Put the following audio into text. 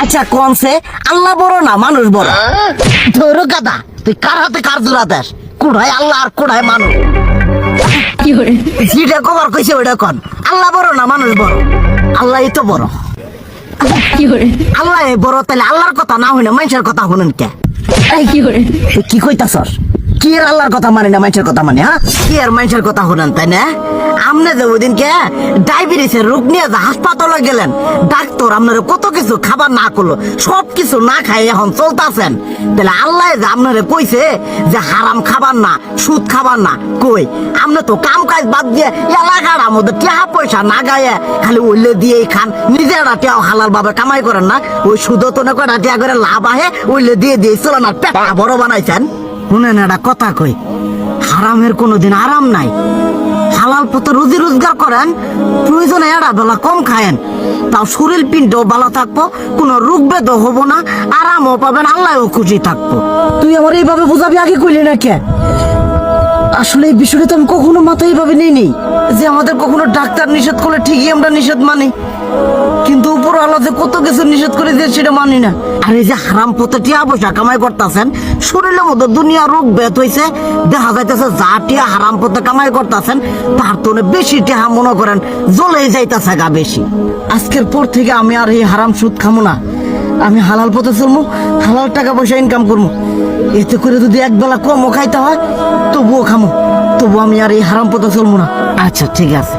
আচ্ছা কনসে আল্লাহ বড় না মানুষ বড়? ধরো গাদা, তুই কার হাতে কার জোড়া দেশ? কুড়ায় আল্লাহ আর কুড়ায় মানুষ। যেটা কবার কইছে ওইটা কন। আল্লাহ বড় না মানুষ বড়? আল্লাহই তো বড়। আল্লাহ বড়, তাহলে আল্লাহর কথা না হইনা মানুষের কথা শুনেন কে? তুই কি কইতাছস? কি এর আল্লাহর কথা মানে না মানুষের কথা মানে? হ্যাঁ, কি আর মানুষের কথা শুনেন তাই না? আমনে যে ওইদিনকে ডায়াবেটিসের রোগ নিয়ে যে হাসপাতালে গেলেন, ডাক্তার আপনার কত কিছু খাবার না করলো, সব কিছু না খাই এখন চলতেছেন। তাহলে আল্লাহ যে আপনারে কইছে যে হারাম খাবার না, সুদ খাবার না, কই আপনি তো কাম কাজ বাদ দিয়ে এলাকার মধ্যে টাকা পয়সা না গায়ে খালি ওইলে দিয়েই খান, নিজেরা টিয়াও হালাল ভাবে কামাই করেন না, ওই সুদ তো না কয়টা টিয়া করে লাভ আহে ওইলে দিয়ে দিয়ে চলেন আর পেট বড় বানাইছেন। শুনেন একটা কথা কই, হারামের কোনোদিন আরাম নাই। হালাল পথে রুজি রোজগার করেন, প্রয়োজনে এড়া বেলা কম খায়েন, তাও শরীর পিণ্ডও ভালো থাকবো, কোনো রোগ বেদও হবো না, আরামও পাবেন, আল্লাহও খুশি থাকবো। তুই আমার এইভাবে বুঝাবি আগে কইলি না কে? আসলে এই বিষয়টা তো আমি কখনো মাথায় এইভাবে নিইনি যে আমাদের কখনো ডাক্তার নিষেধ করলে ঠিকই আমরা নিষেধ মানি, কিন্তু উপর আল্লাহ যে কত কিছু নিষেধ করে দিয়ে সেটা মানি না। আর এই যে হারাম পথে টিয়া পয়সা কামাই করতেছেন, শরীরের মধ্যে দুনিয়া রোগ বেত হয়েছে, দেখা যাইতেছে যা টিয়া হারাম পথে কামাই করতেছেন তার তো বেশি টিয়া মনে করেন জ্বলেই যাইতেছে গা বেশি। আজকের পর থেকে আমি আর এই হারাম সুদ খামো না, আমি হালাল পথে চলবো, হালাল টাকা পয়সা ইনকাম করবো। এতে করে যদি একবেলা কমও খাইতে হয় তবুও খামো, তবু আমি আর এই হারাম পথে চলবো না। আচ্ছা ঠিক আছে।